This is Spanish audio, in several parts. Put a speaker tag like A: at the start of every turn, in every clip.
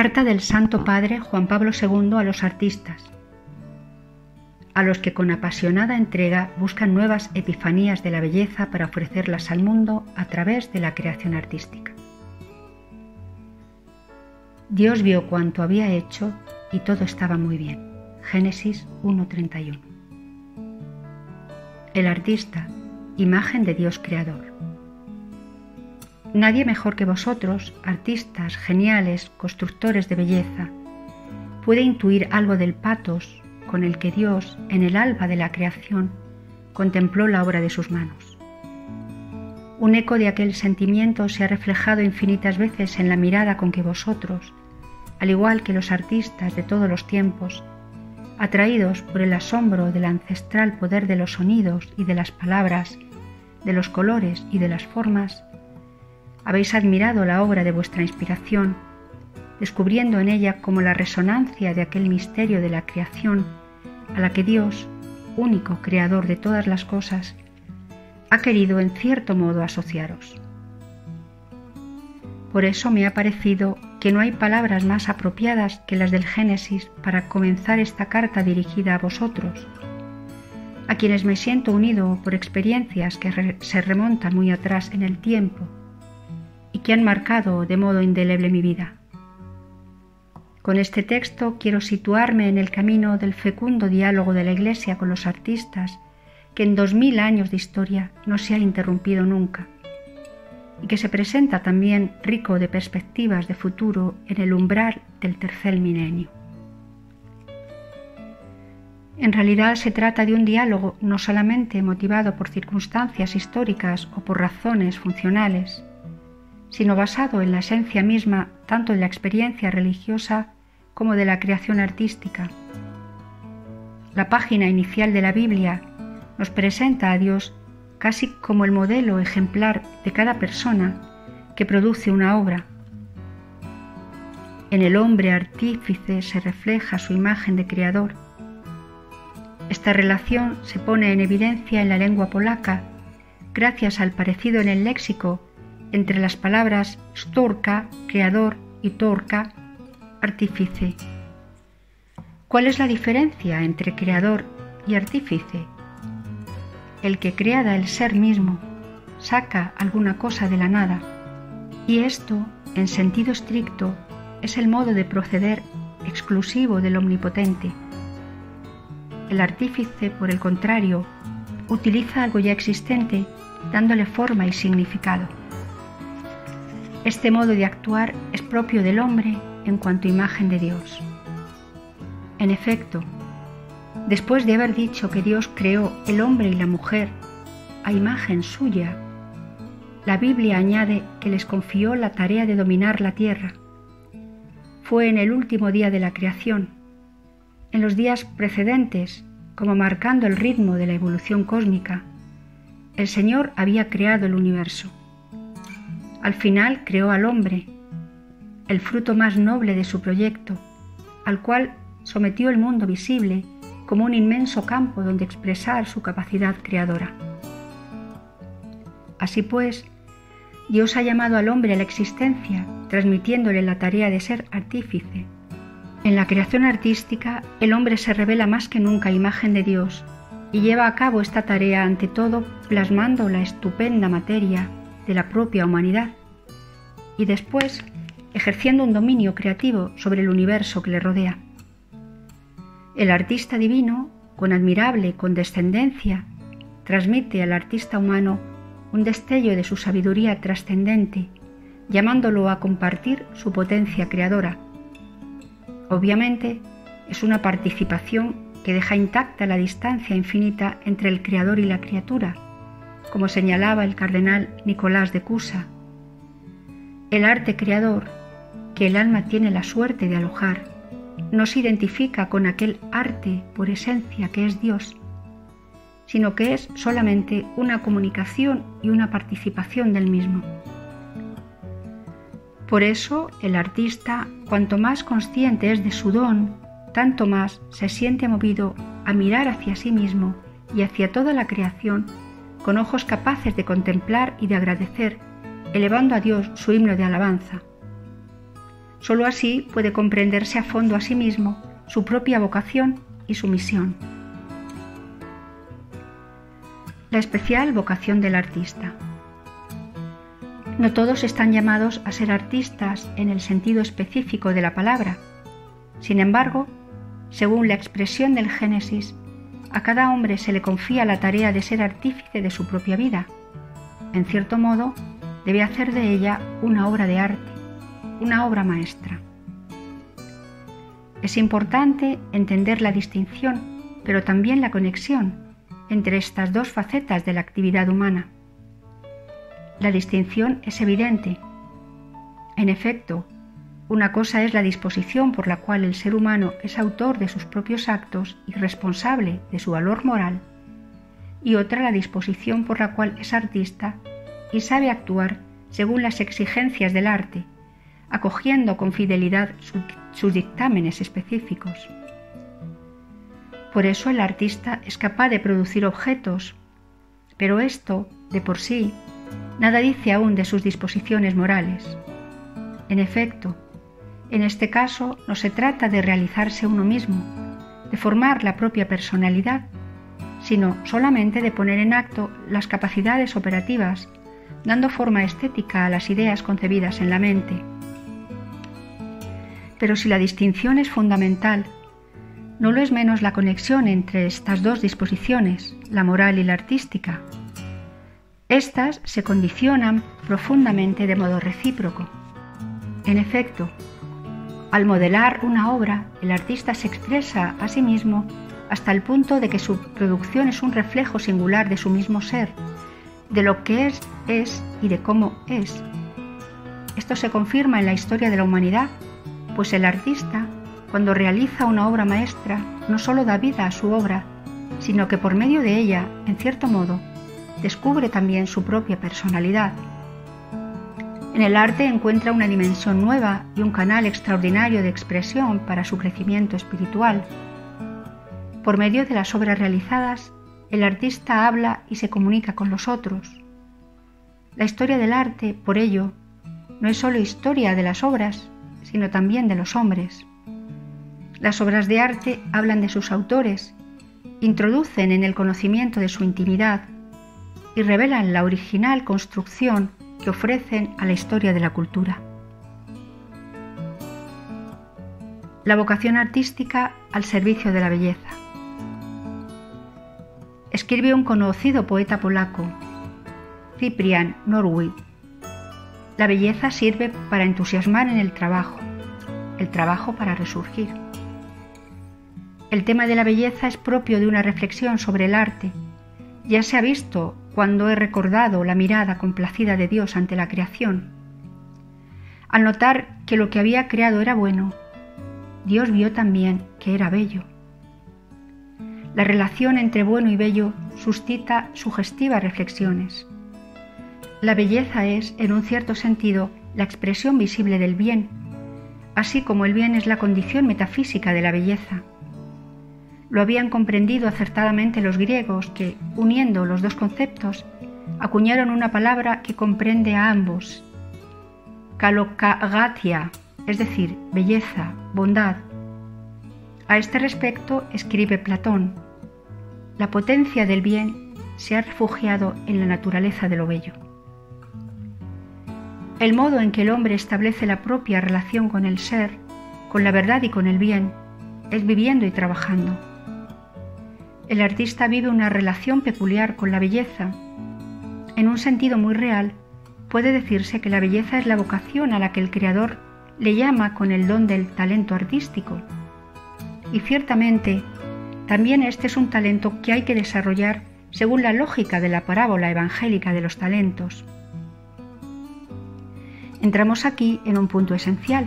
A: Carta del Santo Padre Juan Pablo II a los artistas, a los que con apasionada entrega buscan nuevas epifanías de la belleza para ofrecerlas al mundo a través de la creación artística. Dios vio cuanto había hecho y todo estaba muy bien. Génesis 1:31. El artista, imagen de Dios creador. Nadie mejor que vosotros, artistas geniales, constructores de belleza, puede intuir algo del patos con el que Dios, en el alba de la creación, contempló la obra de sus manos. Un eco de aquel sentimiento se ha reflejado infinitas veces en la mirada con que vosotros, al igual que los artistas de todos los tiempos, atraídos por el asombro del ancestral poder de los sonidos y de las palabras, de los colores y de las formas, habéis admirado la obra de vuestra inspiración, descubriendo en ella como la resonancia de aquel misterio de la creación a la que Dios, único creador de todas las cosas, ha querido en cierto modo asociaros. Por eso me ha parecido que no hay palabras más apropiadas que las del Génesis para comenzar esta carta dirigida a vosotros, a quienes me siento unido por experiencias que se remontan muy atrás en el tiempo y que han marcado de modo indeleble mi vida. Con este texto quiero situarme en el camino del fecundo diálogo de la Iglesia con los artistas, que en 2000 años de historia no se ha interrumpido nunca, y que se presenta también rico de perspectivas de futuro en el umbral del tercer milenio. En realidad se trata de un diálogo no solamente motivado por circunstancias históricas o por razones funcionales, sino basado en la esencia misma tanto de la experiencia religiosa como de la creación artística. La página inicial de la Biblia nos presenta a Dios casi como el modelo ejemplar de cada persona que produce una obra. En el hombre artífice se refleja su imagen de creador. Esta relación se pone en evidencia en la lengua polaca gracias al parecido en el léxico entre las palabras stwórca, creador, y twórca, artífice. ¿Cuál es la diferencia entre creador y artífice? El que crea da el ser mismo, saca alguna cosa de la nada, y esto, en sentido estricto, es el modo de proceder exclusivo del Omnipotente. El artífice, por el contrario, utiliza algo ya existente, dándole forma y significado. Este modo de actuar es propio del hombre en cuanto imagen de Dios. En efecto, después de haber dicho que Dios creó el hombre y la mujer a imagen suya, la Biblia añade que les confió la tarea de dominar la tierra. Fue en el último día de la creación. En los días precedentes, como marcando el ritmo de la evolución cósmica, el Señor había creado el universo. Al final creó al hombre, el fruto más noble de su proyecto, al cual sometió el mundo visible como un inmenso campo donde expresar su capacidad creadora. Así pues, Dios ha llamado al hombre a la existencia, transmitiéndole la tarea de ser artífice. En la creación artística, el hombre se revela más que nunca imagen de Dios y lleva a cabo esta tarea ante todo plasmando la estupenda materia de la propia humanidad y después ejerciendo un dominio creativo sobre el universo que le rodea. El artista divino, con admirable condescendencia, transmite al artista humano un destello de su sabiduría trascendente, llamándolo a compartir su potencia creadora. Obviamente, es una participación que deja intacta la distancia infinita entre el creador y la criatura, como señalaba el cardenal Nicolás de Cusa. El arte creador, que el alma tiene la suerte de alojar, no se identifica con aquel arte por esencia que es Dios, sino que es solamente una comunicación y una participación del mismo. Por eso, el artista, cuanto más consciente es de su don, tanto más se siente movido a mirar hacia sí mismo y hacia toda la creación con ojos capaces de contemplar y de agradecer, elevando a Dios su himno de alabanza. Solo así puede comprenderse a fondo a sí mismo, su propia vocación y su misión. La especial vocación del artista. No todos están llamados a ser artistas en el sentido específico de la palabra. Sin embargo, según la expresión del Génesis, a cada hombre se le confía la tarea de ser artífice de su propia vida. En cierto modo, debe hacer de ella una obra de arte, una obra maestra. Es importante entender la distinción, pero también la conexión entre estas dos facetas de la actividad humana. La distinción es evidente. En efecto, una cosa es la disposición por la cual el ser humano es autor de sus propios actos y responsable de su valor moral, y otra la disposición por la cual es artista y sabe actuar según las exigencias del arte, acogiendo con fidelidad sus dictámenes específicos. Por eso el artista es capaz de producir objetos, pero esto, de por sí, nada dice aún de sus disposiciones morales. En efecto, en este caso no se trata de realizarse uno mismo, de formar la propia personalidad, sino solamente de poner en acto las capacidades operativas, dando forma estética a las ideas concebidas en la mente. Pero si la distinción es fundamental, no lo es menos la conexión entre estas dos disposiciones, la moral y la artística. Estas se condicionan profundamente de modo recíproco. En efecto, al modelar una obra, el artista se expresa a sí mismo hasta el punto de que su producción es un reflejo singular de su mismo ser, de lo que es y de cómo es. Esto se confirma en la historia de la humanidad, pues el artista, cuando realiza una obra maestra, no solo da vida a su obra, sino que por medio de ella, en cierto modo, descubre también su propia personalidad. En el arte encuentra una dimensión nueva y un canal extraordinario de expresión para su crecimiento espiritual. Por medio de las obras realizadas, el artista habla y se comunica con los otros. La historia del arte, por ello, no es solo historia de las obras, sino también de los hombres. Las obras de arte hablan de sus autores, introducen en el conocimiento de su intimidad y revelan la original construcción que ofrecen a la historia de la cultura. La vocación artística al servicio de la belleza. Escribe un conocido poeta polaco, Cyprian Norwid: la belleza sirve para entusiasmar en el trabajo para resurgir. El tema de la belleza es propio de una reflexión sobre el arte. Ya se ha visto cuando he recordado la mirada complacida de Dios ante la creación. Al notar que lo que había creado era bueno, Dios vio también que era bello. La relación entre bueno y bello suscita sugestivas reflexiones. La belleza es, en un cierto sentido, la expresión visible del bien, así como el bien es la condición metafísica de la belleza. Lo habían comprendido acertadamente los griegos que, uniendo los dos conceptos, acuñaron una palabra que comprende a ambos: kalokagatia, es decir, belleza, bondad. A este respecto escribe Platón: la potencia del bien se ha refugiado en la naturaleza de lo bello. El modo en que el hombre establece la propia relación con el ser, con la verdad y con el bien, es viviendo y trabajando. El artista vive una relación peculiar con la belleza. En un sentido muy real, puede decirse que la belleza es la vocación a la que el Creador le llama con el don del talento artístico. Y ciertamente, también este es un talento que hay que desarrollar según la lógica de la parábola evangélica de los talentos. Entramos aquí en un punto esencial.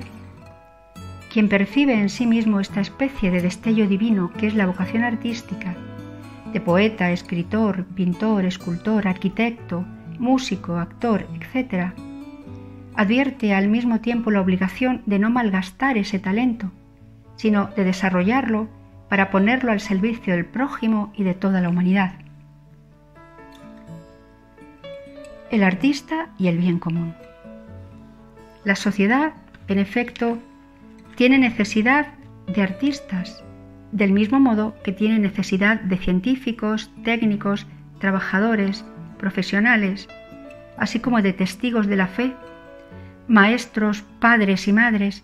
A: Quien percibe en sí mismo esta especie de destello divino que es la vocación artística, de poeta, escritor, pintor, escultor, arquitecto, músico, actor, etc., advierte al mismo tiempo la obligación de no malgastar ese talento, sino de desarrollarlo para ponerlo al servicio del prójimo y de toda la humanidad. El artista y el bien común. La sociedad en efecto, tiene necesidad de artistas, del mismo modo que tiene necesidad de científicos, técnicos, trabajadores, profesionales, así como de testigos de la fe, maestros, padres y madres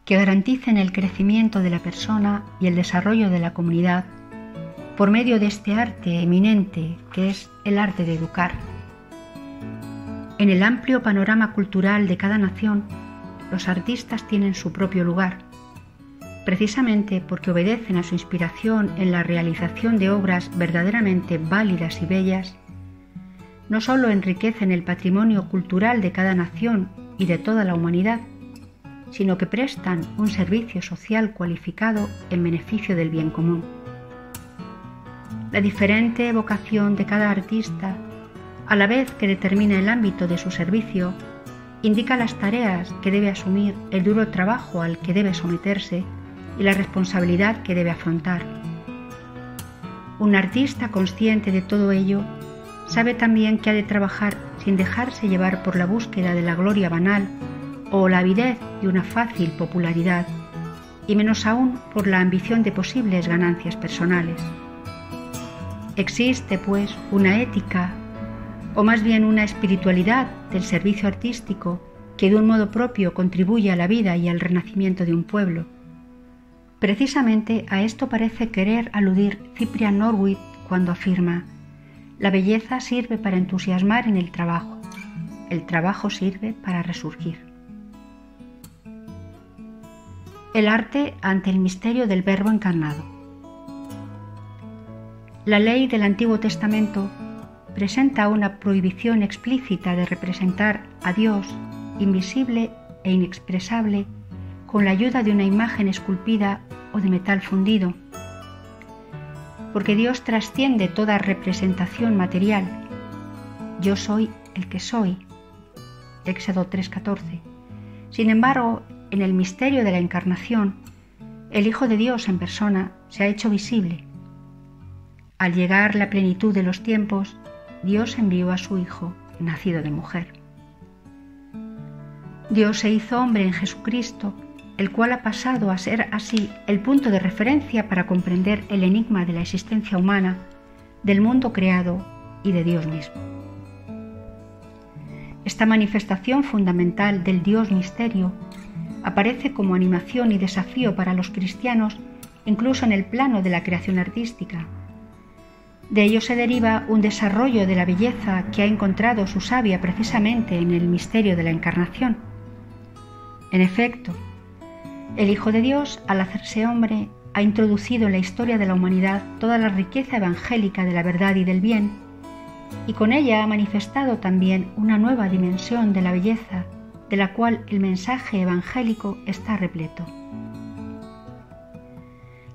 A: que garanticen el crecimiento de la persona y el desarrollo de la comunidad por medio de este arte eminente que es el arte de educar. En el amplio panorama cultural de cada nación, los artistas tienen su propio lugar, precisamente porque obedecen a su inspiración en la realización de obras verdaderamente válidas y bellas. No solo enriquecen el patrimonio cultural de cada nación y de toda la humanidad, sino que prestan un servicio social cualificado en beneficio del bien común. La diferente vocación de cada artista, a la vez que determina el ámbito de su servicio, indica las tareas que debe asumir, el duro trabajo al que debe someterse y la responsabilidad que debe afrontar. Un artista consciente de todo ello sabe también que ha de trabajar sin dejarse llevar por la búsqueda de la gloria banal o la avidez de una fácil popularidad, y menos aún por la ambición de posibles ganancias personales. Existe, pues, una ética, o más bien una espiritualidad del servicio artístico que de un modo propio contribuye a la vida y al renacimiento de un pueblo. Precisamente a esto parece querer aludir Cyprian Norwid cuando afirma: la belleza sirve para entusiasmar en el trabajo sirve para resurgir. El arte ante el misterio del Verbo encarnado. La ley del Antiguo Testamento presenta una prohibición explícita de representar a Dios, invisible e inexpresable, con la ayuda de una imagen esculpida o de metal fundido, porque Dios trasciende toda representación material. Yo soy el que soy. Éxodo 3:14. Sin embargo, en el misterio de la Encarnación, el Hijo de Dios en persona se ha hecho visible. Al llegar la plenitud de los tiempos, Dios envió a su Hijo, nacido de mujer. Dios se hizo hombre en Jesucristo, el cual ha pasado a ser así el punto de referencia para comprender el enigma de la existencia humana, del mundo creado y de Dios mismo. Esta manifestación fundamental del Dios misterio aparece como animación y desafío para los cristianos incluso en el plano de la creación artística. De ello se deriva un desarrollo de la belleza que ha encontrado su savia precisamente en el misterio de la Encarnación. En efecto, el Hijo de Dios, al hacerse hombre, ha introducido en la historia de la humanidad toda la riqueza evangélica de la verdad y del bien, y con ella ha manifestado también una nueva dimensión de la belleza, de la cual el mensaje evangélico está repleto.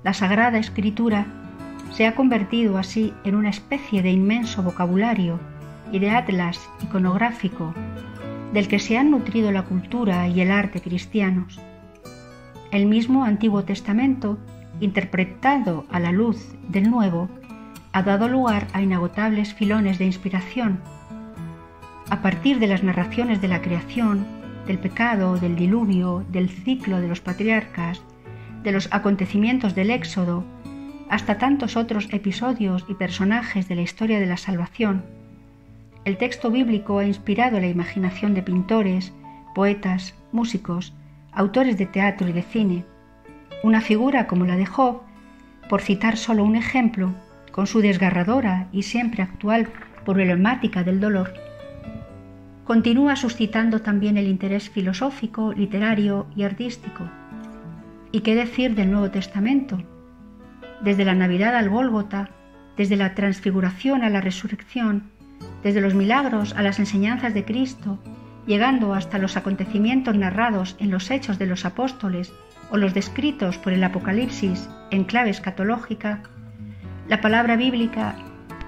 A: La Sagrada Escritura se ha convertido así en una especie de inmenso vocabulario y de atlas iconográfico del que se han nutrido la cultura y el arte cristianos. El mismo Antiguo Testamento, interpretado a la luz del Nuevo, ha dado lugar a inagotables filones de inspiración. A partir de las narraciones de la creación, del pecado, del diluvio, del ciclo de los patriarcas, de los acontecimientos del Éxodo, hasta tantos otros episodios y personajes de la historia de la salvación, el texto bíblico ha inspirado la imaginación de pintores, poetas, músicos, autores de teatro y de cine. Una figura como la de Job, por citar solo un ejemplo, con su desgarradora y siempre actual problemática del dolor, continúa suscitando también el interés filosófico, literario y artístico. ¿Y qué decir del Nuevo Testamento? Desde la Navidad al Gólgota, desde la Transfiguración a la Resurrección, desde los milagros a las enseñanzas de Cristo, llegando hasta los acontecimientos narrados en los Hechos de los Apóstoles o los descritos por el Apocalipsis en clave escatológica, la palabra bíblica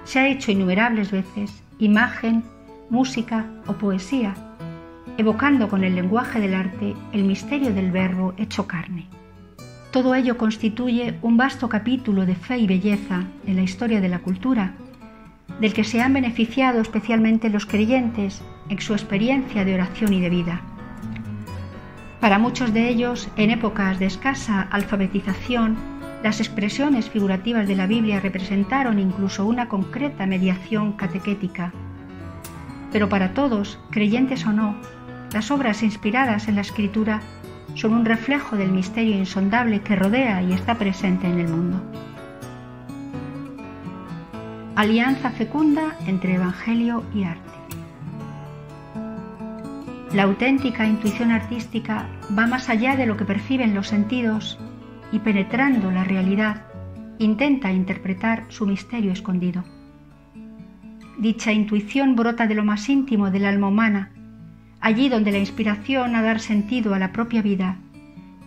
A: se ha hecho innumerables veces imagen, música o poesía, evocando con el lenguaje del arte el misterio del Verbo hecho carne. Todo ello constituye un vasto capítulo de fe y belleza en la historia de la cultura, del que se han beneficiado especialmente los creyentes en su experiencia de oración y de vida. Para muchos de ellos, en épocas de escasa alfabetización, las expresiones figurativas de la Biblia representaron incluso una concreta mediación catequética. Pero para todos, creyentes o no, las obras inspiradas en la Escritura son un reflejo del misterio insondable que rodea y está presente en el mundo. Alianza fecunda entre Evangelio y arte. La auténtica intuición artística va más allá de lo que perciben los sentidos y, penetrando la realidad, intenta interpretar su misterio escondido. Dicha intuición brota de lo más íntimo del alma humana, allí donde la inspiración a dar sentido a la propia vida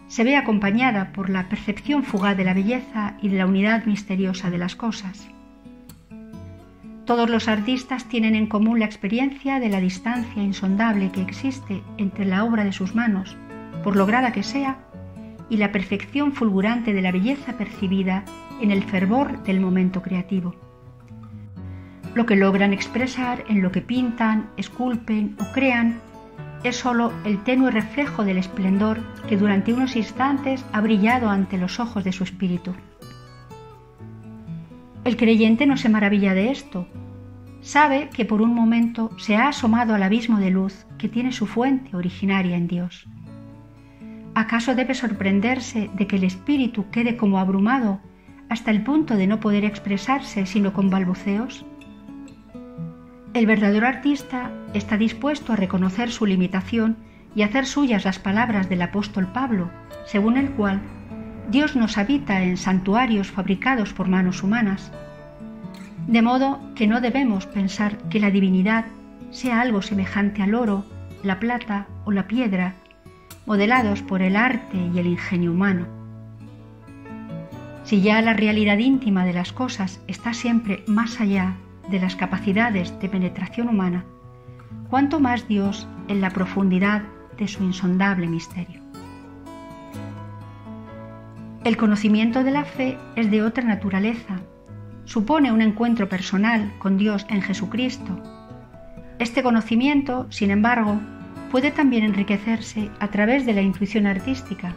A: se ve acompañada por la percepción fugaz de la belleza y de la unidad misteriosa de las cosas. Todos los artistas tienen en común la experiencia de la distancia insondable que existe entre la obra de sus manos, por lograda que sea, y la perfección fulgurante de la belleza percibida en el fervor del momento creativo. Lo que logran expresar en lo que pintan, esculpen o crean es sólo el tenue reflejo del esplendor que durante unos instantes ha brillado ante los ojos de su espíritu. El creyente no se maravilla de esto. Sabe que por un momento se ha asomado al abismo de luz que tiene su fuente originaria en Dios. ¿Acaso debe sorprenderse de que el espíritu quede como abrumado hasta el punto de no poder expresarse sino con balbuceos? El verdadero artista está dispuesto a reconocer su limitación y hacer suyas las palabras del apóstol Pablo, según el cual Dios nos habita en santuarios fabricados por manos humanas, de modo que no debemos pensar que la divinidad sea algo semejante al oro, la plata o la piedra, modelados por el arte y el ingenio humano. Si ya la realidad íntima de las cosas está siempre más allá de las capacidades de penetración humana, cuánto más Dios en la profundidad de su insondable misterio. El conocimiento de la fe es de otra naturaleza. Supone un encuentro personal con Dios en Jesucristo. Este conocimiento, sin embargo, puede también enriquecerse a través de la intuición artística.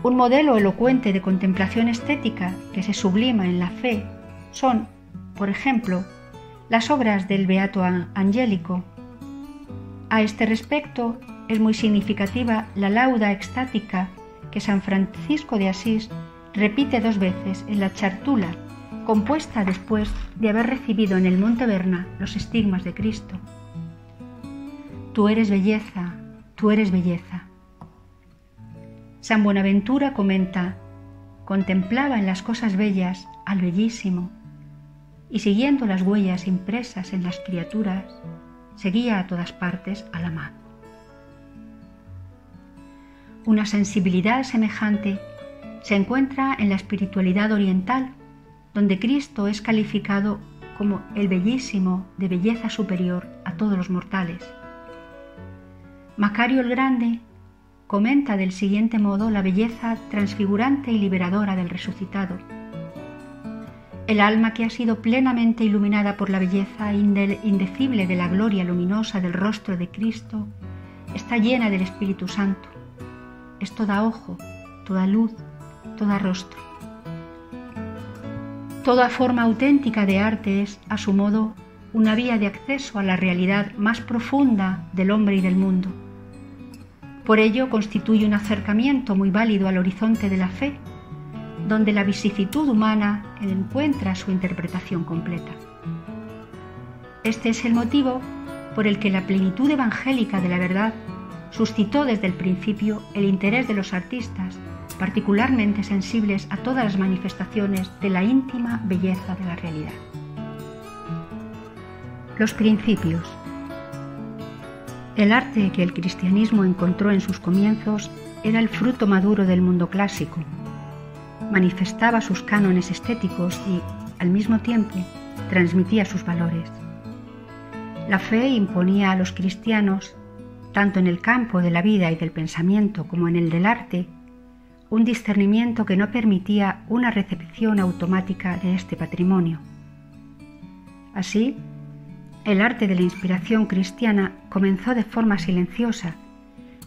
A: Un modelo elocuente de contemplación estética que se sublima en la fe son, por ejemplo, las obras del Beato Angélico. A este respecto, es muy significativa la lauda extática que San Francisco de Asís repite 2 veces en la Chartula, compuesta después de haber recibido en el Monte Verna los estigmas de Cristo. Tú eres belleza, tú eres belleza. San Buenaventura comenta: contemplaba en las cosas bellas al Bellísimo, y siguiendo las huellas impresas en las criaturas, seguía a todas partes al amado. Una sensibilidad semejante se encuentra en la espiritualidad oriental, donde Cristo es calificado como el Bellísimo de belleza superior a todos los mortales. Macario el Grande comenta del siguiente modo la belleza transfigurante y liberadora del resucitado. El alma que ha sido plenamente iluminada por la belleza indecible de la gloria luminosa del rostro de Cristo está llena del Espíritu Santo. Es toda ojo, toda luz, toda rostro. Toda forma auténtica de arte es, a su modo, una vía de acceso a la realidad más profunda del hombre y del mundo. Por ello constituye un acercamiento muy válido al horizonte de la fe, donde la vicisitud humana encuentra su interpretación completa. Este es el motivo por el que la plenitud evangélica de la verdad suscitó desde el principio el interés de los artistas, particularmente sensibles a todas las manifestaciones de la íntima belleza de la realidad. Los principios. El arte que el cristianismo encontró en sus comienzos era el fruto maduro del mundo clásico. Manifestaba sus cánones estéticos y, al mismo tiempo, transmitía sus valores. La fe imponía a los cristianos, tanto en el campo de la vida y del pensamiento como en el del arte, un discernimiento que no permitía una recepción automática de este patrimonio. Así, el arte de la inspiración cristiana comenzó de forma silenciosa,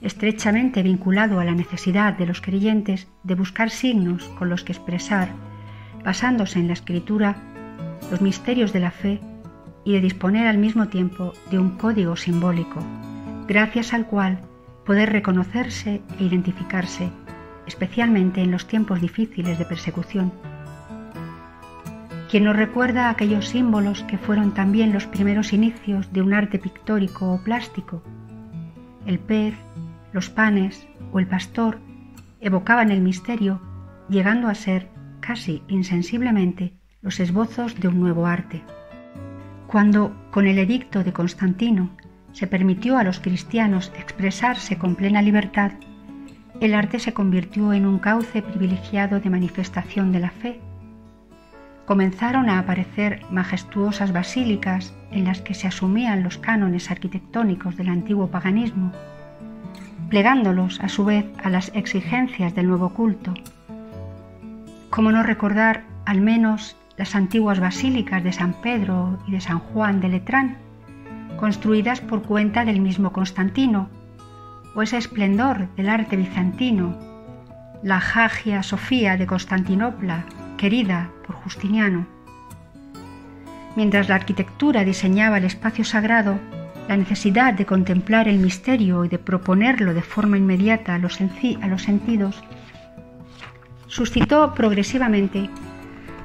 A: estrechamente vinculado a la necesidad de los creyentes de buscar signos con los que expresar, basándose en la Escritura, los misterios de la fe y de disponer al mismo tiempo de un código simbólico, gracias al cual poder reconocerse e identificarse, especialmente en los tiempos difíciles de persecución. Quien nos recuerda aquellos símbolos que fueron también los primeros inicios de un arte pictórico o plástico. El pez, los panes o el pastor evocaban el misterio, llegando a ser, casi insensiblemente, los esbozos de un nuevo arte. Cuando, con el edicto de Constantino, se permitió a los cristianos expresarse con plena libertad, el arte se convirtió en un cauce privilegiado de manifestación de la fe. Comenzaron a aparecer majestuosas basílicas en las que se asumían los cánones arquitectónicos del antiguo paganismo, plegándolos a su vez a las exigencias del nuevo culto. ¿Cómo no recordar al menos las antiguas basílicas de San Pedro y de San Juan de Letrán, construidas por cuenta del mismo Constantino, o ese esplendor del arte bizantino, la Hagia Sofía de Constantinopla, querida por Justiniano? Mientras la arquitectura diseñaba el espacio sagrado, la necesidad de contemplar el misterio y de proponerlo de forma inmediata a los sentidos suscitó progresivamente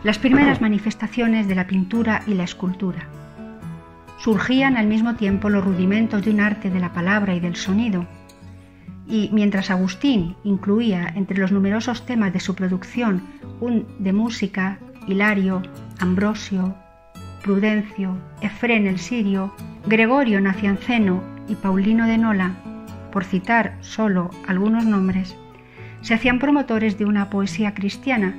A: las primeras manifestaciones de la pintura y la escultura. Surgían al mismo tiempo los rudimentos de un arte de la palabra y del sonido, y mientras Agustín incluía entre los numerosos temas de su producción un de música, Hilario, Ambrosio, Prudencio, Efrén el Sirio, Gregorio Nacianceno y Paulino de Nola, por citar solo algunos nombres, se hacían promotores de una poesía cristiana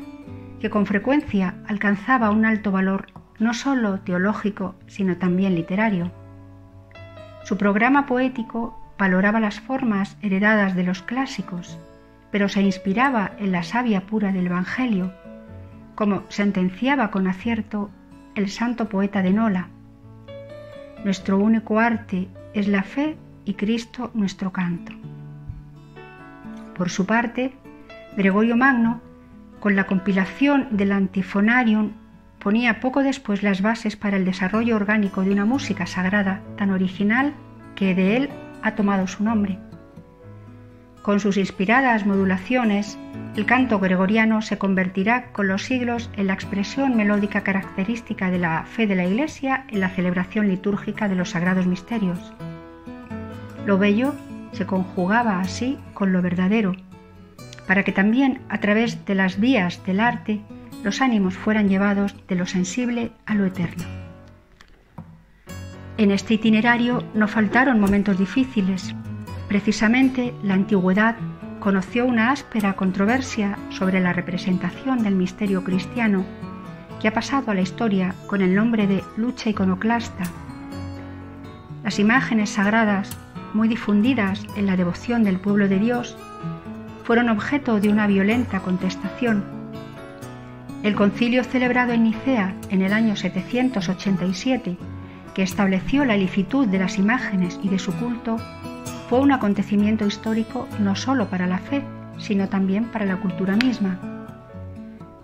A: que con frecuencia alcanzaba un alto valor no solo teológico, sino también literario. Su programa poético valoraba las formas heredadas de los clásicos, pero se inspiraba en la savia pura del Evangelio, como sentenciaba con acierto el santo poeta de Nola: nuestro único arte es la fe y Cristo nuestro canto. Por su parte, Gregorio Magno, con la compilación del Antiphonarium, ponía poco después las bases para el desarrollo orgánico de una música sagrada tan original que de él ha tomado su nombre. Con sus inspiradas modulaciones, el canto gregoriano se convertirá con los siglos en la expresión melódica característica de la fe de la Iglesia en la celebración litúrgica de los sagrados misterios. Lo bello se conjugaba así con lo verdadero, para que también a través de las vías del arte los ánimos fueran llevados de lo sensible a lo eterno. En este itinerario no faltaron momentos difíciles. Precisamente la antigüedad conoció una áspera controversia sobre la representación del misterio cristiano, que ha pasado a la historia con el nombre de lucha iconoclasta. Las imágenes sagradas, muy difundidas en la devoción del pueblo de Dios, fueron objeto de una violenta contestación. El concilio celebrado en Nicea en el año 787, que estableció la licitud de las imágenes y de su culto, fue un acontecimiento histórico no solo para la fe, sino también para la cultura misma.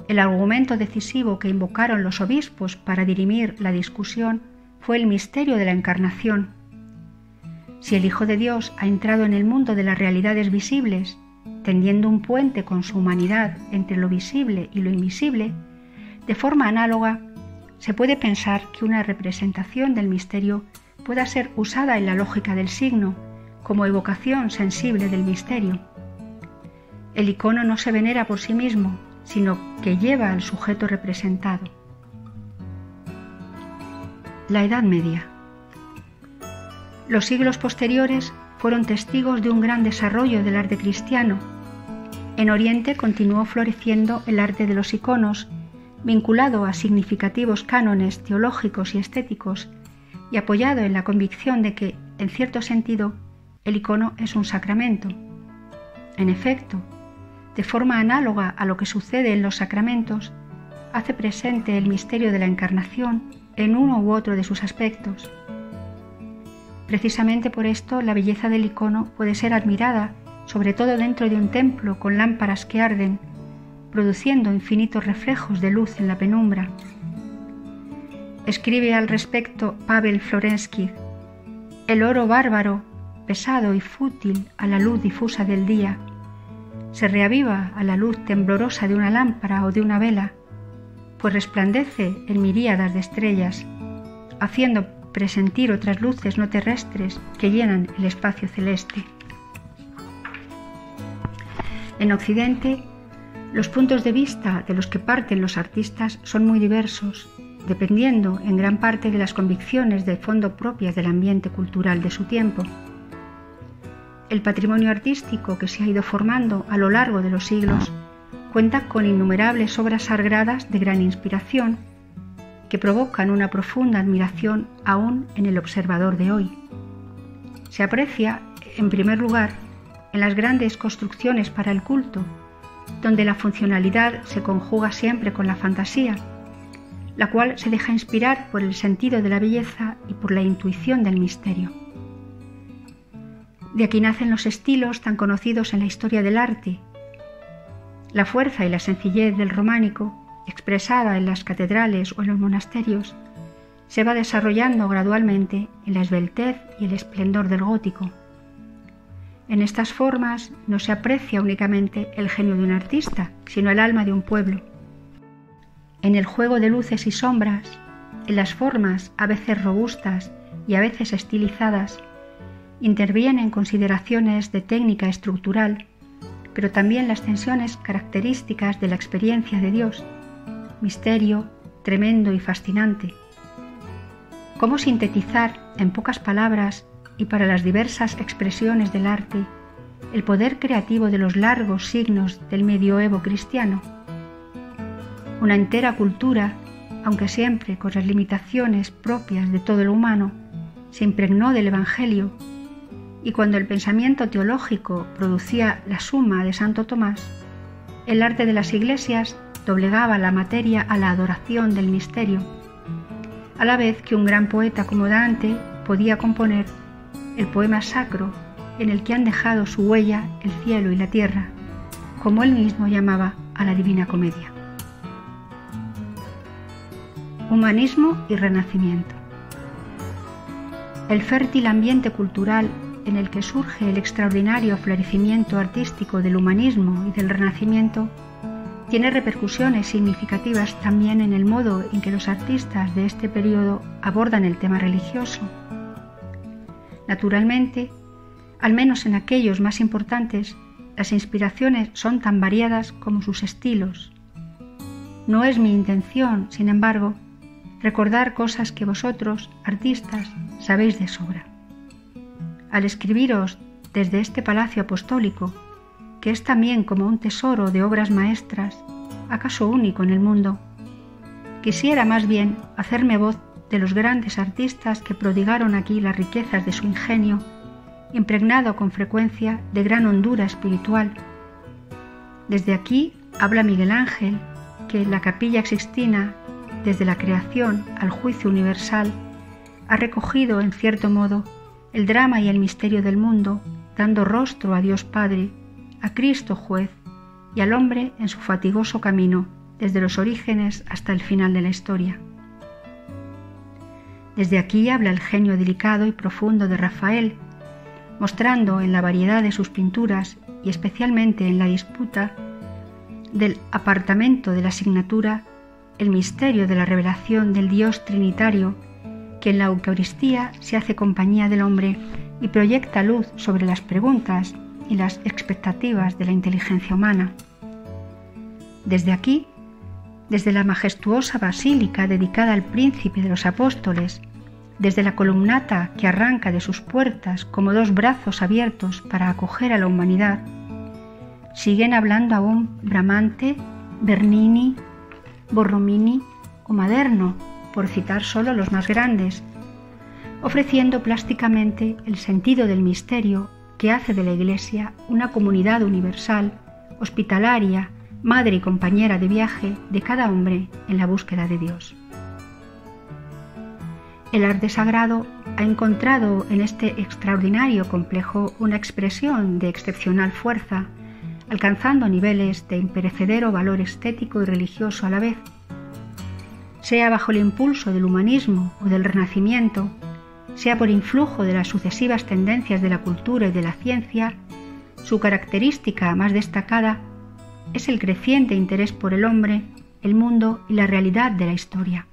A: El argumento decisivo que invocaron los obispos para dirimir la discusión fue el misterio de la encarnación. Si el Hijo de Dios ha entrado en el mundo de las realidades visibles, tendiendo un puente con su humanidad entre lo visible y lo invisible, de forma análoga, se puede pensar que una representación del misterio pueda ser usada en la lógica del signo, como evocación sensible del misterio. El icono no se venera por sí mismo, sino que lleva al sujeto representado. La Edad Media. Los siglos posteriores fueron testigos de un gran desarrollo del arte cristiano. En Oriente continuó floreciendo el arte de los iconos, vinculado a significativos cánones teológicos y estéticos, y apoyado en la convicción de que, en cierto sentido, el icono es un sacramento. En efecto, de forma análoga a lo que sucede en los sacramentos, hace presente el misterio de la encarnación en uno u otro de sus aspectos. Precisamente por esto la belleza del icono puede ser admirada, sobre todo dentro de un templo con lámparas que arden, produciendo infinitos reflejos de luz en la penumbra. Escribe al respecto Pavel Florensky: el oro bárbaro, pesado y fútil a la luz difusa del día, se reaviva a la luz temblorosa de una lámpara o de una vela, pues resplandece en miríadas de estrellas, haciendo presentir otras luces no terrestres que llenan el espacio celeste. En Occidente, los puntos de vista de los que parten los artistas son muy diversos, dependiendo en gran parte de las convicciones de fondo propias del ambiente cultural de su tiempo. El patrimonio artístico que se ha ido formando a lo largo de los siglos cuenta con innumerables obras sagradas de gran inspiración que provocan una profunda admiración aún en el observador de hoy. Se aprecia, en primer lugar, en las grandes construcciones para el culto, donde la funcionalidad se conjuga siempre con la fantasía, la cual se deja inspirar por el sentido de la belleza y por la intuición del misterio. De aquí nacen los estilos tan conocidos en la historia del arte. La fuerza y la sencillez del románico, expresada en las catedrales o en los monasterios, se va desarrollando gradualmente en la esbeltez y el esplendor del gótico. En estas formas no se aprecia únicamente el genio de un artista, sino el alma de un pueblo. En el juego de luces y sombras, en las formas a veces robustas y a veces estilizadas, intervienen consideraciones de técnica estructural, pero también las tensiones características de la experiencia de Dios, misterio tremendo y fascinante. ¿Cómo sintetizar en pocas palabras y para las diversas expresiones del arte el poder creativo de los largos siglos del medioevo cristiano? Una entera cultura, aunque siempre con las limitaciones propias de todo lo humano, se impregnó del Evangelio, y cuando el pensamiento teológico producía la Suma de Santo Tomás, el arte de las iglesias doblegaba la materia a la adoración del misterio, a la vez que un gran poeta como Dante podía componer el poema sacro en el que han dejado su huella el cielo y la tierra, como él mismo llamaba a la Divina Comedia. Humanismo y Renacimiento. El fértil ambiente cultural en el que surge el extraordinario florecimiento artístico del humanismo y del Renacimiento tiene repercusiones significativas también en el modo en que los artistas de este periodo abordan el tema religioso. Naturalmente, al menos en aquellos más importantes, las inspiraciones son tan variadas como sus estilos. No es mi intención, sin embargo, recordar cosas que vosotros, artistas, sabéis de sobra. Al escribiros desde este palacio apostólico, que es también como un tesoro de obras maestras, acaso único en el mundo, quisiera más bien hacerme voz de los grandes artistas que prodigaron aquí las riquezas de su ingenio, impregnado con frecuencia de gran hondura espiritual. Desde aquí habla Miguel Ángel, que en la Capilla Sixtina, desde la creación al juicio universal, ha recogido, en cierto modo, el drama y el misterio del mundo, dando rostro a Dios Padre, a Cristo Juez y al hombre en su fatigoso camino, desde los orígenes hasta el final de la historia. Desde aquí habla el genio delicado y profundo de Rafael, mostrando en la variedad de sus pinturas y especialmente en la disputa del apartamento de la asignatura el misterio de la revelación del Dios Trinitario, que en la Eucaristía se hace compañía del hombre y proyecta luz sobre las preguntas y las expectativas de la inteligencia humana. Desde aquí, desde la majestuosa basílica dedicada al príncipe de los apóstoles, desde la columnata que arranca de sus puertas como dos brazos abiertos para acoger a la humanidad, siguen hablando aún Bramante, Bernini, Borromini o Maderno, por citar solo los más grandes, ofreciendo plásticamente el sentido del misterio que hace de la Iglesia una comunidad universal, hospitalaria, madre y compañera de viaje de cada hombre en la búsqueda de Dios. El arte sagrado ha encontrado en este extraordinario complejo una expresión de excepcional fuerza, alcanzando niveles de imperecedero valor estético y religioso a la vez. Sea bajo el impulso del humanismo o del Renacimiento, sea por influjo de las sucesivas tendencias de la cultura y de la ciencia, su característica más destacada es el creciente interés por el hombre, el mundo y la realidad de la historia.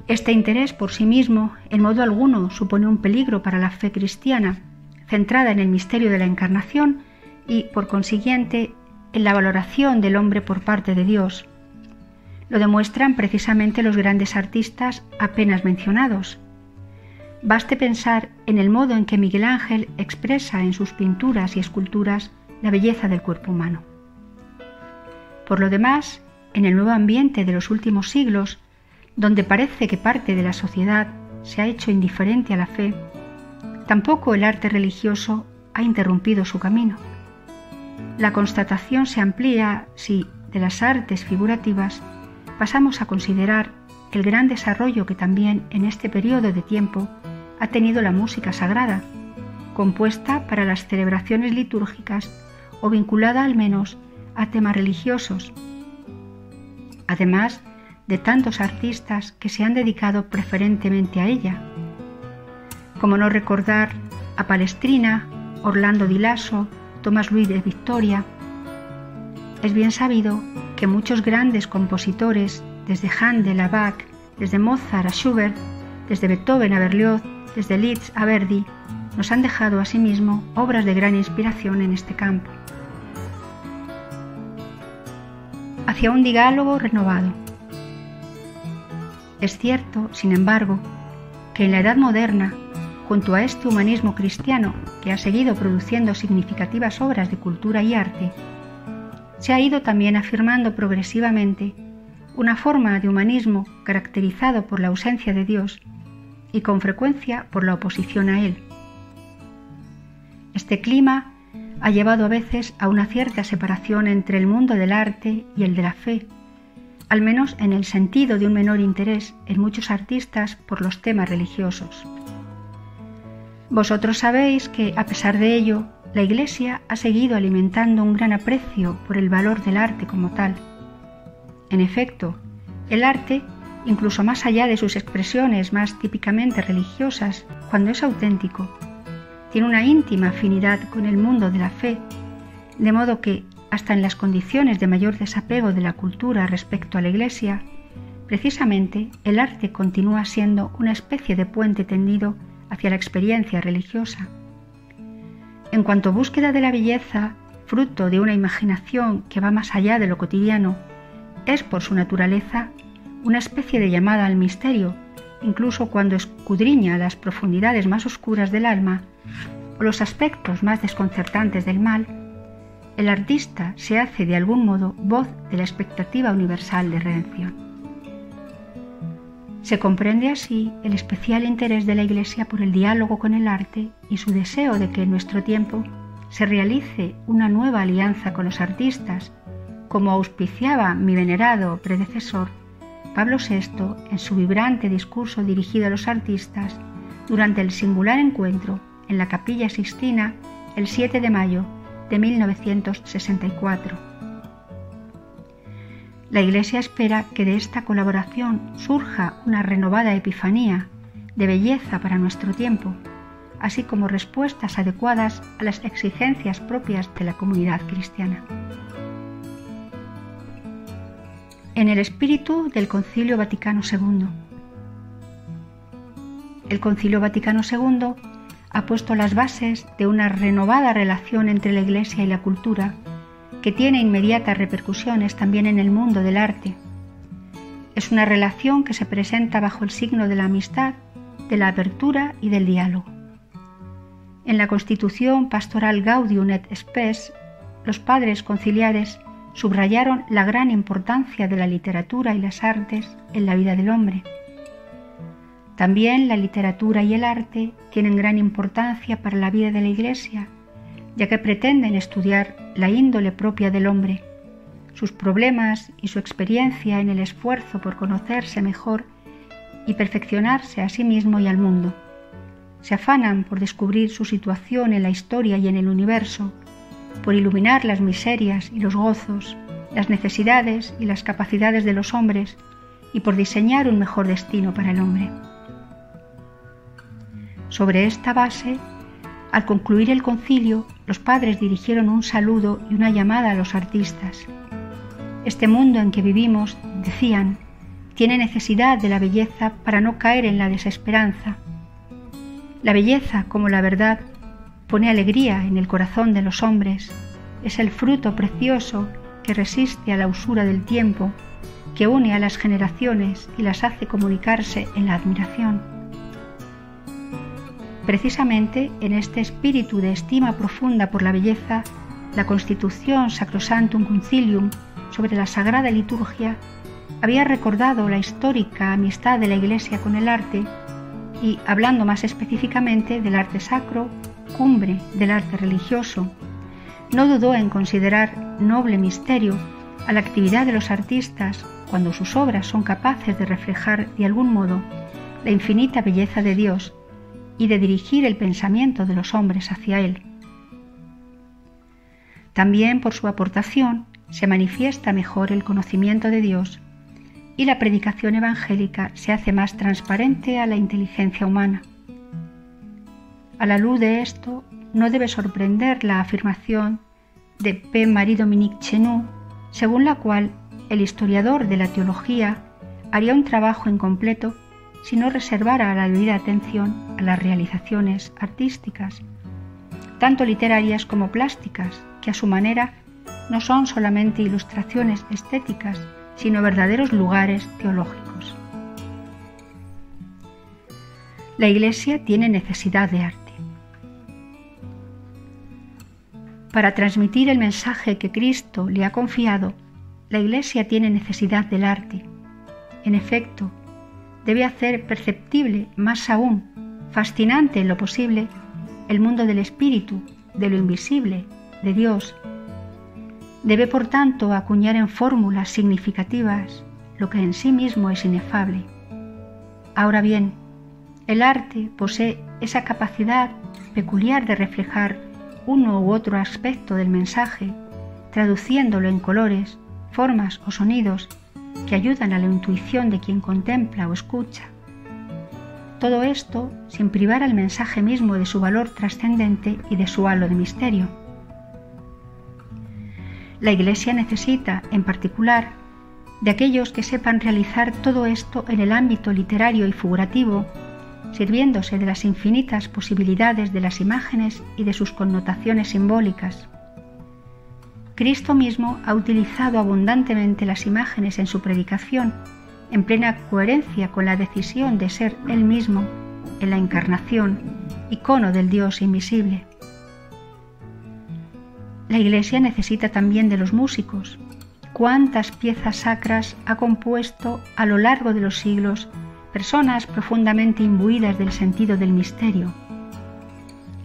A: Este interés por sí mismo en modo alguno supone un peligro para la fe cristiana, centrada en el misterio de la Encarnación y, por consiguiente, en la valoración del hombre por parte de Dios. Lo demuestran precisamente los grandes artistas apenas mencionados. Baste pensar en el modo en que Miguel Ángel expresa en sus pinturas y esculturas la belleza del cuerpo humano. Por lo demás, en el nuevo ambiente de los últimos siglos, donde parece que parte de la sociedad se ha hecho indiferente a la fe, tampoco el arte religioso ha interrumpido su camino. La constatación se amplía si, de las artes figurativas, pasamos a considerar el gran desarrollo que también en este periodo de tiempo ha tenido la música sagrada, compuesta para las celebraciones litúrgicas o vinculada al menos a temas religiosos, además de tantos artistas que se han dedicado preferentemente a ella. Como no recordar a Palestrina, Orlando di Lasso, Tomás Luis de Victoria. Es bien sabido que muchos grandes compositores, desde Händel a Bach, desde Mozart a Schubert, desde Beethoven a Berlioz, desde Liszt a Verdi, nos han dejado asimismo obras de gran inspiración en este campo. Hacia un diálogo renovado. Es cierto, sin embargo, que en la Edad Moderna, junto a este humanismo cristiano que ha seguido produciendo significativas obras de cultura y arte, se ha ido también afirmando progresivamente una forma de humanismo caracterizado por la ausencia de Dios y con frecuencia por la oposición a Él. Este clima ha llevado a veces a una cierta separación entre el mundo del arte y el de la fe, al menos en el sentido de un menor interés en muchos artistas por los temas religiosos. Vosotros sabéis que, a pesar de ello, la Iglesia ha seguido alimentando un gran aprecio por el valor del arte como tal. En efecto, el arte, incluso más allá de sus expresiones más típicamente religiosas, cuando es auténtico, tiene una íntima afinidad con el mundo de la fe, de modo que, hasta en las condiciones de mayor desapego de la cultura respecto a la Iglesia, precisamente el arte continúa siendo una especie de puente tendido hacia la experiencia religiosa. En cuanto a búsqueda de la belleza, fruto de una imaginación que va más allá de lo cotidiano, es por su naturaleza una especie de llamada al misterio, incluso cuando escudriña las profundidades más oscuras del alma o los aspectos más desconcertantes del mal. El artista se hace de algún modo voz de la expectativa universal de redención. Se comprende así el especial interés de la Iglesia por el diálogo con el arte y su deseo de que en nuestro tiempo se realice una nueva alianza con los artistas, como auspiciaba mi venerado predecesor Pablo VI en su vibrante discurso dirigido a los artistas durante el singular encuentro en la Capilla Sixtina el 7 de mayo de 1964. La Iglesia espera que de esta colaboración surja una renovada epifanía de belleza para nuestro tiempo, así como respuestas adecuadas a las exigencias propias de la comunidad cristiana. En el espíritu del Concilio Vaticano II. El Concilio Vaticano II ha puesto las bases de una renovada relación entre la Iglesia y la cultura, que tiene inmediatas repercusiones también en el mundo del arte. Es una relación que se presenta bajo el signo de la amistad, de la apertura y del diálogo. En la Constitución Pastoral Gaudium et Spes, los padres conciliares subrayaron la gran importancia de la literatura y las artes en la vida del hombre. También la literatura y el arte tienen gran importancia para la vida de la Iglesia, ya que pretenden estudiar la índole propia del hombre, sus problemas y su experiencia en el esfuerzo por conocerse mejor y perfeccionarse a sí mismo y al mundo. Se afanan por descubrir su situación en la historia y en el universo, por iluminar las miserias y los gozos, las necesidades y las capacidades de los hombres y por diseñar un mejor destino para el hombre. Sobre esta base, al concluir el concilio, los padres dirigieron un saludo y una llamada a los artistas. Este mundo en que vivimos, decían, tiene necesidad de la belleza para no caer en la desesperanza. La belleza, como la verdad, pone alegría en el corazón de los hombres. Es el fruto precioso que resiste a la usura del tiempo, que une a las generaciones y las hace comunicarse en la admiración. Precisamente en este espíritu de estima profunda por la belleza, la Constitución Sacrosanctum Concilium sobre la Sagrada Liturgia había recordado la histórica amistad de la Iglesia con el arte y, hablando más específicamente del arte sacro, cumbre del arte religioso, no dudó en considerar noble misterio a la actividad de los artistas cuando sus obras son capaces de reflejar de algún modo la infinita belleza de Dios y de dirigir el pensamiento de los hombres hacia Él. También por su aportación se manifiesta mejor el conocimiento de Dios y la predicación evangélica se hace más transparente a la inteligencia humana. A la luz de esto, no debe sorprender la afirmación de P. Marie-Dominique Chenu, según la cual el historiador de la teología haría un trabajo incompleto si no reservara la debida atención a las realizaciones artísticas, tanto literarias como plásticas, que a su manera no son solamente ilustraciones estéticas, sino verdaderos lugares teológicos. La Iglesia tiene necesidad de arte. Para transmitir el mensaje que Cristo le ha confiado, la Iglesia tiene necesidad del arte. En efecto, debe hacer perceptible, más aún, fascinante en lo posible, el mundo del espíritu, de lo invisible, de Dios. Debe, por tanto, acuñar en fórmulas significativas lo que en sí mismo es inefable. Ahora bien, el arte posee esa capacidad peculiar de reflejar uno u otro aspecto del mensaje, traduciéndolo en colores, formas o sonidos que ayudan a la intuición de quien contempla o escucha. Todo esto sin privar al mensaje mismo de su valor trascendente y de su halo de misterio. La Iglesia necesita, en particular, de aquellos que sepan realizar todo esto en el ámbito literario y figurativo, sirviéndose de las infinitas posibilidades de las imágenes y de sus connotaciones simbólicas. Cristo mismo ha utilizado abundantemente las imágenes en su predicación, en plena coherencia con la decisión de ser Él mismo, en la encarnación, icono del Dios invisible. La Iglesia necesita también de los músicos. Cuántas piezas sacras ha compuesto a lo largo de los siglos personas profundamente imbuidas del sentido del misterio.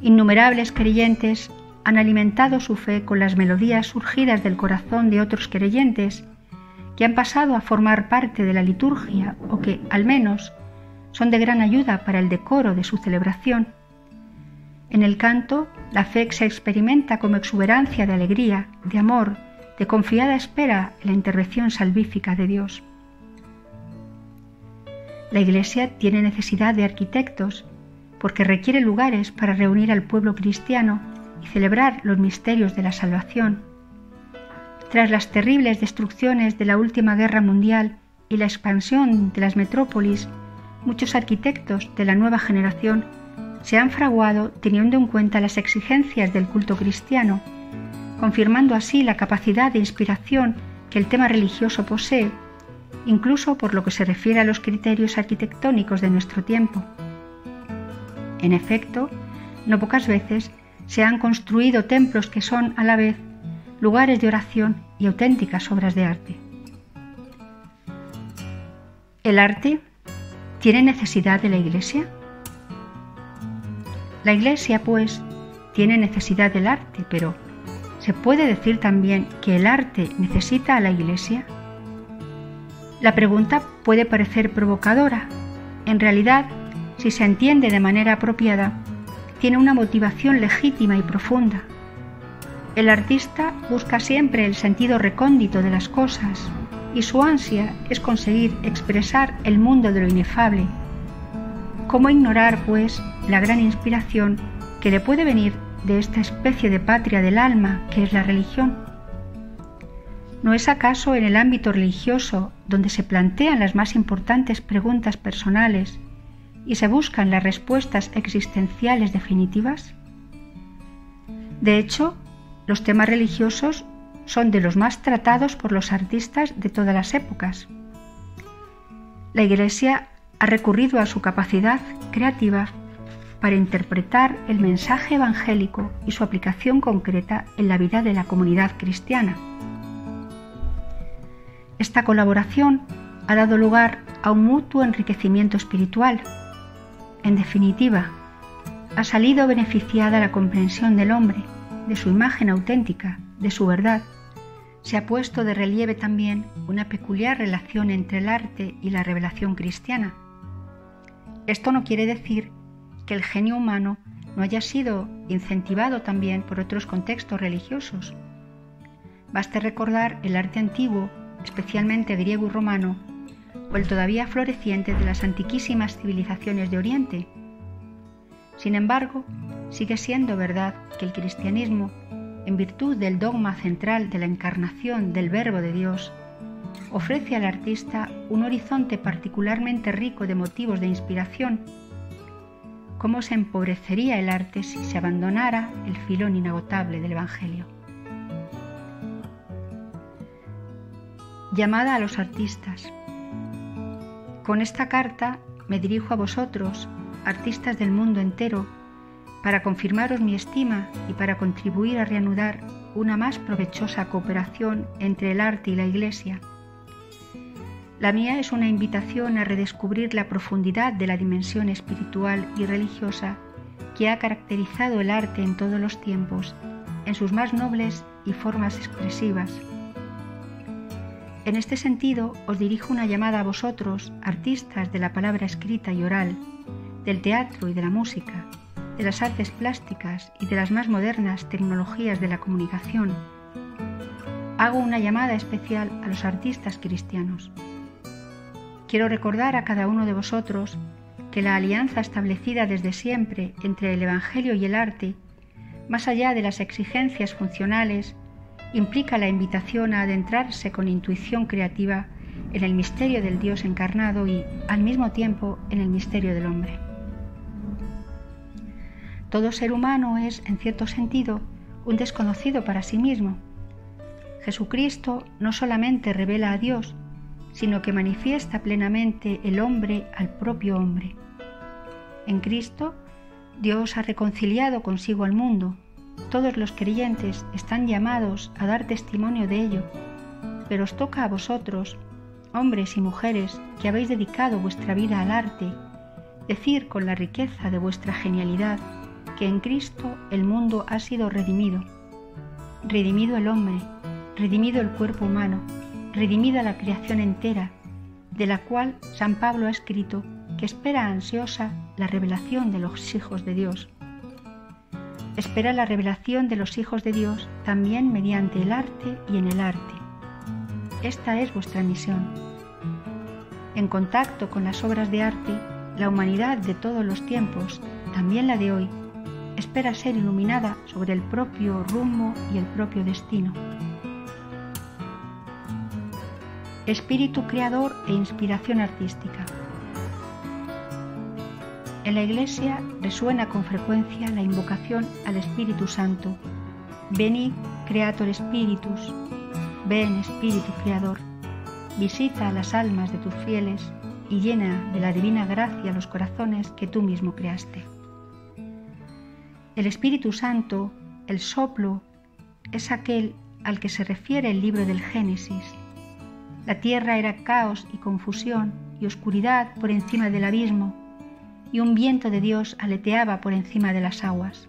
A: Innumerables creyentes han alimentado su fe con las melodías surgidas del corazón de otros creyentes que han pasado a formar parte de la liturgia o que, al menos, son de gran ayuda para el decoro de su celebración. En el canto, la fe se experimenta como exuberancia de alegría, de amor, de confiada espera en la intervención salvífica de Dios. La Iglesia tiene necesidad de arquitectos porque requiere lugares para reunir al pueblo cristiano y celebrar los misterios de la salvación. Tras las terribles destrucciones de la última guerra mundial y la expansión de las metrópolis, muchos arquitectos de la nueva generación se han fraguado teniendo en cuenta las exigencias del culto cristiano, confirmando así la capacidad de inspiración que el tema religioso posee, incluso por lo que se refiere a los criterios arquitectónicos de nuestro tiempo. En efecto, no pocas veces se han construido templos que son, a la vez, lugares de oración y auténticas obras de arte. ¿El arte tiene necesidad de la Iglesia? La Iglesia, pues, tiene necesidad del arte, pero ¿se puede decir también que el arte necesita a la Iglesia? La pregunta puede parecer provocadora, En realidad, si se entiende de manera apropiada, tiene una motivación legítima y profunda. El artista busca siempre el sentido recóndito de las cosas y su ansia es conseguir expresar el mundo de lo inefable. ¿Cómo ignorar, pues, la gran inspiración que le puede venir de esta especie de patria del alma que es la religión? ¿No es acaso en el ámbito religioso donde se plantean las más importantes preguntas personales y se buscan las respuestas existenciales definitivas? De hecho, los temas religiosos son de los más tratados por los artistas de todas las épocas. La Iglesia ha recurrido a su capacidad creativa para interpretar el mensaje evangélico y su aplicación concreta en la vida de la comunidad cristiana. Esta colaboración ha dado lugar a un mutuo enriquecimiento espiritual. En definitiva, ha salido beneficiada la comprensión del hombre, de su imagen auténtica, de su verdad. Se ha puesto de relieve también una peculiar relación entre el arte y la revelación cristiana. Esto no quiere decir que el genio humano no haya sido incentivado también por otros contextos religiosos. Baste recordar el arte antiguo, especialmente griego y romano, o el todavía floreciente de las antiquísimas civilizaciones de Oriente. Sin embargo, sigue siendo verdad que el cristianismo, en virtud del dogma central de la encarnación del Verbo de Dios, ofrece al artista un horizonte particularmente rico de motivos de inspiración. ¿Cómo se empobrecería el arte si se abandonara el filón inagotable del Evangelio? Llamada a los artistas. Con esta carta me dirijo a vosotros, artistas del mundo entero, para confirmaros mi estima y para contribuir a reanudar una más provechosa cooperación entre el arte y la Iglesia. La mía es una invitación a redescubrir la profundidad de la dimensión espiritual y religiosa que ha caracterizado el arte en todos los tiempos, en sus más nobles y formas expresivas. En este sentido, os dirijo una llamada a vosotros, artistas de la palabra escrita y oral, del teatro y de la música, de las artes plásticas y de las más modernas tecnologías de la comunicación. Hago una llamada especial a los artistas cristianos. Quiero recordar a cada uno de vosotros que la alianza establecida desde siempre entre el Evangelio y el arte, más allá de las exigencias funcionales, implica la invitación a adentrarse con intuición creativa en el misterio del Dios encarnado y, al mismo tiempo, en el misterio del hombre. Todo ser humano es, en cierto sentido, un desconocido para sí mismo. Jesucristo no solamente revela a Dios, sino que manifiesta plenamente el hombre al propio hombre. En Cristo, Dios ha reconciliado consigo al mundo. Todos los creyentes están llamados a dar testimonio de ello, pero os toca a vosotros, hombres y mujeres que habéis dedicado vuestra vida al arte, decir con la riqueza de vuestra genialidad que en Cristo el mundo ha sido redimido. Redimido el hombre, redimido el cuerpo humano, redimida la creación entera, de la cual San Pablo ha escrito que espera ansiosa la revelación de los hijos de Dios. Espera la revelación de los hijos de Dios también mediante el arte y en el arte. Esta es vuestra misión. En contacto con las obras de arte, la humanidad de todos los tiempos, también la de hoy, espera ser iluminada sobre el propio rumbo y el propio destino. Espíritu creador e inspiración artística. En la Iglesia resuena con frecuencia la invocación al Espíritu Santo. Veni, Creator Spiritus. Ven, Espíritu Creador. Visita a las almas de tus fieles y llena de la divina gracia los corazones que tú mismo creaste. El Espíritu Santo, el soplo, es aquel al que se refiere el libro del Génesis. La tierra era caos y confusión y oscuridad por encima del abismo, y un viento de Dios aleteaba por encima de las aguas.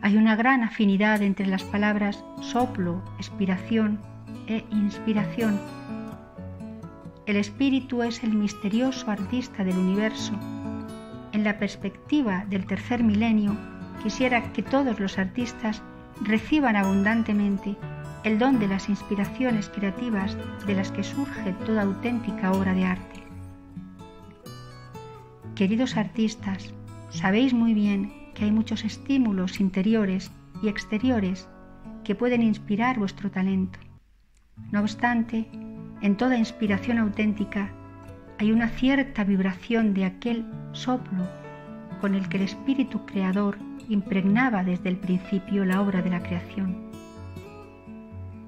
A: Hay una gran afinidad entre las palabras soplo, expiración e inspiración. el espíritu es el misterioso artista del universo. En la perspectiva del tercer milenio, quisiera que todos los artistas reciban abundantemente el don de las inspiraciones creativas de las que surge toda auténtica obra de arte. Queridos artistas, sabéis muy bien que hay muchos estímulos interiores y exteriores que pueden inspirar vuestro talento. No obstante, en toda inspiración auténtica hay una cierta vibración de aquel soplo con el que el espíritu creador impregnaba desde el principio la obra de la creación.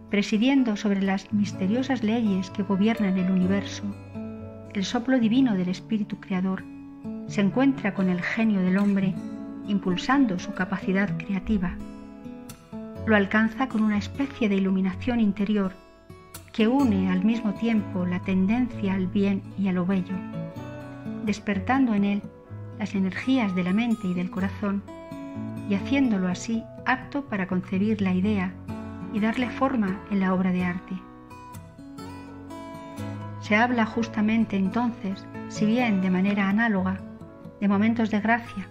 A: Presidiendo sobre las misteriosas leyes que gobiernan el universo, el soplo divino del espíritu creador se encuentra con el genio del hombre, impulsando su capacidad creativa. Lo alcanza con una especie de iluminación interior que une al mismo tiempo la tendencia al bien y a lo bello, despertando en él las energías de la mente y del corazón y haciéndolo así apto para concebir la idea y darle forma en la obra de arte. Se habla justamente entonces, si bien de manera análoga, de momentos de gracia,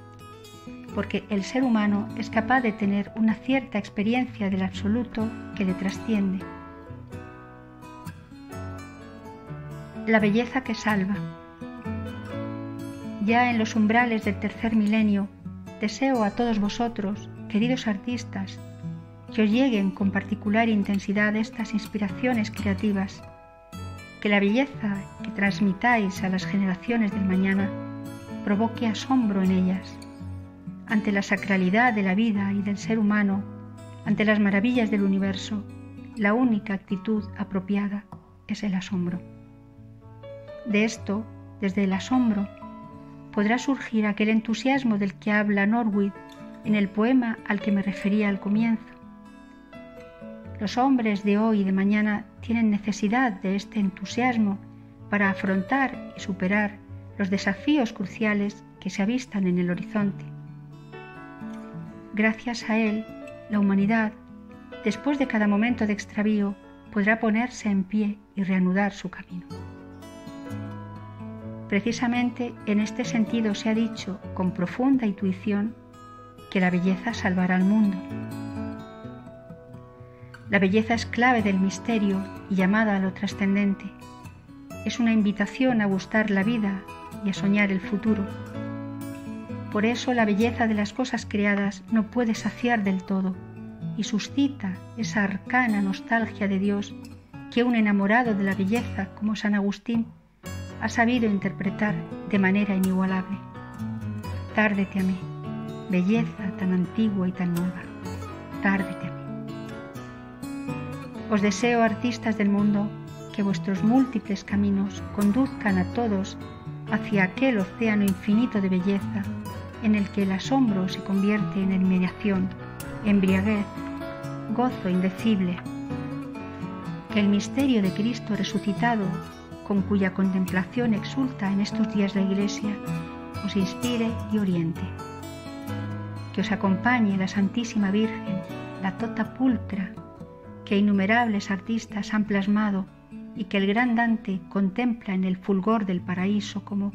A: porque el ser humano es capaz de tener una cierta experiencia del absoluto que le trasciende. La belleza que salva. Ya en los umbrales del tercer milenio, deseo a todos vosotros, queridos artistas, que os lleguen con particular intensidad estas inspiraciones creativas, que la belleza que transmitáis a las generaciones del mañana provoque asombro en ellas, ante la sacralidad de la vida y del ser humano, ante las maravillas del universo. La única actitud apropiada es el asombro. De esto, desde el asombro, podrá surgir aquel entusiasmo del que habla Norwood en el poema al que me refería al comienzo. Los hombres de hoy y de mañana tienen necesidad de este entusiasmo para afrontar y superar los desafíos cruciales que se avistan en el horizonte. Gracias a él, la humanidad, después de cada momento de extravío, podrá ponerse en pie y reanudar su camino. Precisamente en este sentido se ha dicho con profunda intuición que la belleza salvará al mundo. La belleza es clave del misterio y llamada a lo trascendente. Es una invitación a gustar la vida y a soñar el futuro. Por eso la belleza de las cosas creadas no puede saciar del todo y suscita esa arcana nostalgia de Dios que un enamorado de la belleza como San Agustín ha sabido interpretar de manera inigualable. Tárdete a mí, belleza tan antigua y tan nueva, tárdete a mí. Os deseo, artistas del mundo, que vuestros múltiples caminos conduzcan a todos hacia aquel océano infinito de belleza en el que el asombro se convierte en admiración, embriaguez, gozo indecible. Que el misterio de Cristo resucitado, con cuya contemplación exulta en estos días la Iglesia, os inspire y oriente. Que os acompañe la Santísima Virgen, la Tota Pulcra, que innumerables artistas han plasmado y que el gran Dante contempla en el fulgor del paraíso como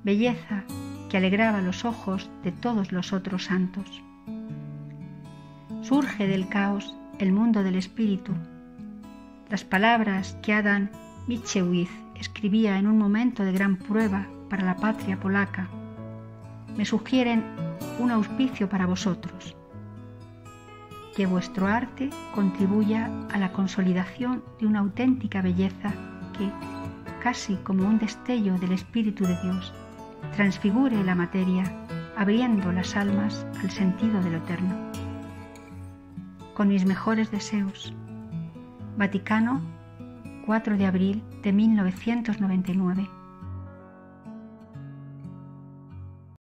A: belleza que alegraba los ojos de todos los otros santos. Surge del caos el mundo del espíritu. Las palabras que Adam Mickiewicz escribía en un momento de gran prueba para la patria polaca me sugieren un auspicio para vosotros. Que vuestro arte contribuya a la consolidación de una auténtica belleza que, casi como un destello del Espíritu de Dios, transfigure la materia, abriendo las almas al sentido de lo eterno. Con mis mejores deseos. Vaticano, 4 de abril de 1999.